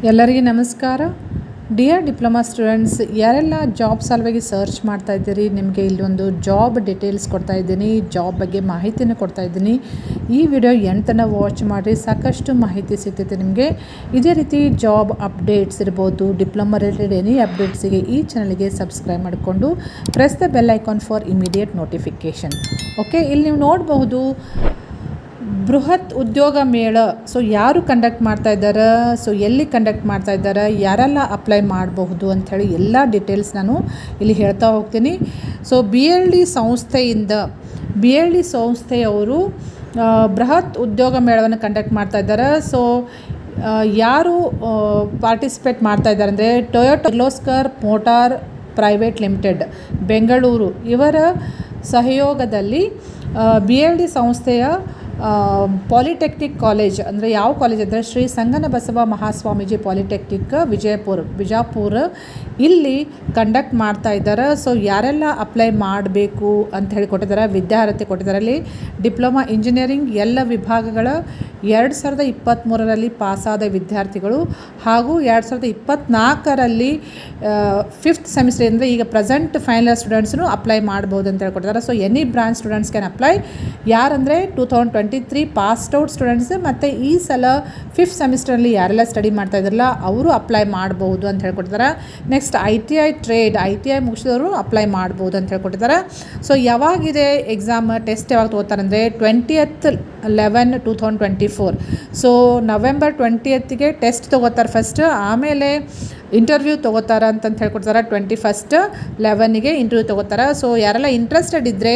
ಎಲ್ಲರಿಗೂ ನಮಸ್ಕಾರ. Dear diploma students, ಯಾರೆಲ್ಲ ಜಾಬ್ ಸಲುವಾಗಿ ಸರ್ಚ್ ಮಾಡ್ತಾ ಇದ್ದೀರಿ, ನಿಮಗೆ ಇಲ್ಲೊಂದು ಜಾಬ್ ಡೀಟೇಲ್ಸ್ ಕೊಡ್ತಾ ಇದ್ದೀನಿ, ಜಾಬ್ ಬಗ್ಗೆ ಮಾಹಿತಿನ ಕೊಡ್ತಾ ಇದ್ದೀನಿ. ಈ ವಿಡಿಯೋ ಎಂಟನ ವಾಚ್ ಮಾಡಿರಿ, ಸಾಕಷ್ಟು ಮಾಹಿತಿ ಸಿಗ್ತೈತೆ ನಿಮಗೆ. ಇದೇ ರೀತಿ ಜಾಬ್ ಅಪ್ಡೇಟ್ಸ್ ಇರ್ಬೋದು, ಡಿಪ್ಲೊಮಾ ರಿಲೇಟೆಡ್ ಎನಿ ಅಪ್ಡೇಟ್ಸಿಗೆ ಈ ಚಾನಲ್ಗೆ ಸಬ್ಸ್ಕ್ರೈಬ್ ಮಾಡಿಕೊಂಡು press the bell icon for immediate notification. Okay, ಇಲ್ಲಿ ನೀವು ನೋಡಬಹುದು ಬೃಹತ್ ಉದ್ಯೋಗ ಮೇಳ. ಸೊ ಯಾರು ಕಂಡಕ್ಟ್ ಮಾಡ್ತಾ ಇದ್ದಾರೆ, ಸೊ ಎಲ್ಲಿ ಕಂಡಕ್ಟ್ ಮಾಡ್ತಾ ಇದ್ದಾರೆ, ಯಾರೆಲ್ಲ ಅಪ್ಲೈ ಮಾಡಬಹುದು ಅಂಥೇಳಿ ಎಲ್ಲ ಡೀಟೇಲ್ಸ್ ನಾನು ಇಲ್ಲಿ ಹೇಳ್ತಾ ಹೋಗ್ತೀನಿ. ಸೊ BLD ಸಂಸ್ಥೆಯವರು ಬೃಹತ್ ಉದ್ಯೋಗ ಮೇಳವನ್ನು ಕಂಡಕ್ಟ್ ಮಾಡ್ತಾ ಇದ್ದಾರೆ. ಸೊ ಯಾರು ಪಾರ್ಟಿಸಿಪೇಟ್ ಮಾಡ್ತಾ ಇದ್ದಾರೆ ಅಂದರೆ Toyota Kirloskar motor private limited Bengaluru ಇವರ ಸಹಯೋಗದಲ್ಲಿ BLD ಸಂಸ್ಥೆಯ ಪಾಲಿಟೆಕ್ನಿಕ್ ಕಾಲೇಜ್ ಅಂದರೆ ಯಾವ ಕಾಲೇಜ್ ಅಂದರೆ ಶ್ರೀ ಸಂಗನಬಸವ ಮಹಾಸ್ವಾಮೀಜಿ ಪಾಲಿಟೆಕ್ನಿಕ್ ಬಿಜಾಪುರ ಇಲ್ಲಿ ಕಂಡಕ್ಟ್ ಮಾಡ್ತಾ ಇದ್ದಾರೆ. ಸೊ ಯಾರೆಲ್ಲ ಅಪ್ಲೈ ಮಾಡಬೇಕು ಅಂತ ಹೇಳಿ ಕೊಟ್ಟಿದ್ದಾರೆ, ವಿದ್ಯಾರ್ಹತೆ ಕೊಟ್ಟಿದ್ದಾರೆ. ಅಲ್ಲಿ ಡಿಪ್ಲೊಮಾ ಇಂಜಿನಿಯರಿಂಗ್ ಎಲ್ಲ ವಿಭಾಗಗಳ 2023ರಲ್ಲಿ ಪಾಸಾದ ವಿದ್ಯಾರ್ಥಿಗಳು ಹಾಗೂ 2024ರಲ್ಲಿ 5th ಸೆಮಿಸ್ಟರ್ ಅಂದರೆ ಈಗ ಪ್ರೆಸೆಂಟ್ ಫೈನಲ್ ಸ್ಟೂಡೆಂಟ್ಸ್ನು ಅಪ್ಲೈ ಮಾಡ್ಬೋದು ಅಂತ ಹೇಳ್ಕೊಟ್ಟಿದ್ದಾರೆ. So any branch students can apply. ಯಾರಂದರೆ 2023 ಪಾಸ್ಡ್ ಔಟ್ ಸ್ಟೂಡೆಂಟ್ಸ್ ಮತ್ತು ಈ ಸಲ 5th ಸೆಮಿಸ್ಟರಲ್ಲಿ ಯಾರೆಲ್ಲ ಸ್ಟಡಿ ಮಾಡ್ತಾ ಇದ್ದಾರಲ್ಲ ಅವರು ಅಪ್ಲೈ ಮಾಡ್ಬೋದು ಅಂತ ಹೇಳ್ಕೊಟ್ಟಿದ್ದಾರೆ. ನೆಕ್ಸ್ಟ್ ITI ಮುಗಿಸಿದವರು ಅಪ್ಲೈ ಮಾಡ್ಬೋದು ಅಂತ ಹೇಳ್ಕೊಟ್ಟಿದ್ದಾರೆ. ಸೊ ಯಾವಾಗಿದೆ ಎಕ್ಸಾಮ್, ಟೆಸ್ಟ್ ಯಾವಾಗ ತೊಗೋತಾರೆ ಅಂದರೆ 20th 11/2024. So November 20th test ತೊಗೋತಾರೆ ಫಸ್ಟ್, ಆಮೇಲೆ ಇಂಟರ್ವ್ಯೂ ತೊಗೋತಾರೆ ಅಂತಂತ ಹೇಳ್ಕೊಡ್ತಾರೆ. 21st 11 ಇಂಟರ್ವ್ಯೂ ತೊಗೋತಾರೆ. ಸೊ ಯಾರೆಲ್ಲ ಇಂಟ್ರೆಸ್ಟೆಡ್ ಇದ್ದರೆ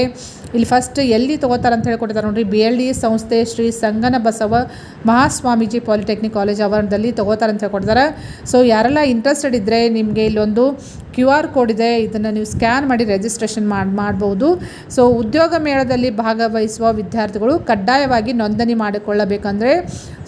ಇಲ್ಲಿ ಫಸ್ಟ್ ಎಲ್ಲಿ ತೊಗೋತಾರೆ ಅಂತ ಹೇಳ್ಕೊಟ್ಟಿದ್ದಾರೆ ನೋಡಿರಿ, BLD ಸಂಸ್ಥೆ ಶ್ರೀ ಸಂಗನಬಸವ ಮಹಾಸ್ವಾಮೀಜಿ ಪಾಲಿಟೆಕ್ನಿಕ್ ಕಾಲೇಜ್ ಆವರಣದಲ್ಲಿ ತೊಗೋತಾರೆ ಅಂತ ಹೇಳ್ಕೊಡ್ತಾರೆ. ಸೊ ಯಾರೆಲ್ಲ ಇಂಟ್ರೆಸ್ಟೆಡ್ ಇದ್ದರೆ ನಿಮಗೆ ಇಲ್ಲೊಂದು QR ಕೋಡ್ ಇದೆ, ಇದನ್ನು ನೀವು ಸ್ಕ್ಯಾನ್ ಮಾಡಿ ರಿಜಿಸ್ಟ್ರೇಷನ್ ಮಾಡ್ಬೋದು. ಸೊ ಉದ್ಯೋಗ ಮೇಳದಲ್ಲಿ ಭಾಗವಹಿಸುವ ವಿದ್ಯಾರ್ಥಿಗಳು ಕಡ್ಡಾಯವಾಗಿ ನೋಂದಣಿ ಮಾಡಿಕೊಳ್ಳಬೇಕಂದ್ರೆ,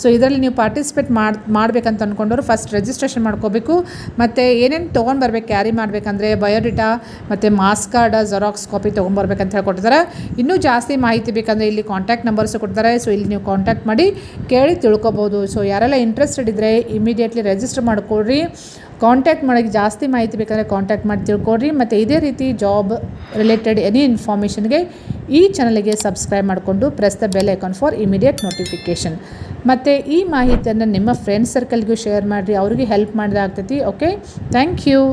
ಸೊ ಇದರಲ್ಲಿ ನೀವು ಪಾರ್ಟಿಸಿಪೇಟ್ ಮಾಡಬೇಕಂತ ಅಂದ್ಕೊಂಡವರು ಫಸ್ಟ್ ರಿಜಿಸ್ಟ್ರೇಷನ್ ಮಾಡ್ಕೋಬೇಕು. ಮತ್ತು ಏನೇನು ತೊಗೊಂಡು ಬರ್ಬೇಕು, ಕ್ಯಾರಿ ಮಾಡಬೇಕಂದ್ರೆ ಬಯೋಡೇಟಾ ಮತ್ತು ಮಾಸ್ ಕಾರ್ಡ್ ಜೆರಾಕ್ಸ್ ಕಾಪಿ ತೊಗೊಂಬರ್ಬೇಕಂತ ಹೇಳ್ಕೊಟ್ಟಿದ್ದಾರೆ. ಇನ್ನೂ ಜಾಸ್ತಿ ಮಾಹಿತಿ ಬೇಕಂದರೆ ಇಲ್ಲಿ ಕಾಂಟ್ಯಾಕ್ಟ್ ನಂಬರ್ಸು ಕೊಡ್ತಾರೆ. ಸೊ ಇಲ್ಲಿ ನೀವು ಕಾಂಟ್ಯಾಕ್ಟ್ ಮಾಡಿ ಕೇಳಿ ತಿಳ್ಕೊಬೋದು. ಸೊ ಯಾರೆಲ್ಲ ಇಂಟ್ರೆಸ್ಟೆಡ್ ಇದ್ದರೆ ಇಮಿಡಿಯೇಟ್ಲಿ ರಿಜಿಸ್ಟರ್ ಮಾಡಿಕೊಡ್ರಿ. ಕಾಂಟ್ಯಾಕ್ಟ್ ಮಾಡೋಕ್ಕೆ ಜಾಸ್ತಿ ಮಾಹಿತಿ ಬೇಕಂದರೆ ಕಾಂಟ್ಯಾಕ್ಟ್ ಮಾಡಿ ತಿಳ್ಕೊಡ್ರಿ. ಮತ್ತು ಇದೇ ರೀತಿ ಜಾಬ್ ರಿಲೇಟೆಡ್ ಎನಿ ಇನ್ಫಾರ್ಮೇಷನ್ಗೆ ಈ ಚಾನಲ್ಗೆ ಸಬ್ಸ್ಕ್ರೈಬ್ ಮಾಡಿಕೊಂಡು press the bell icon for immediate notification. ಮತ್ತು ಈ ಮಾಹಿತಿಯನ್ನು ನಿಮ್ಮ ಫ್ರೆಂಡ್ಸ್ ಸರ್ಕಲ್ಗೂ ಶೇರ್ ಮಾಡಿರಿ, ಅವ್ರಿಗೆ ಹೆಲ್ಪ್ ಮಾಡಿದ್ರೆ ಆಗ್ತೈತಿ. Okay, thank you.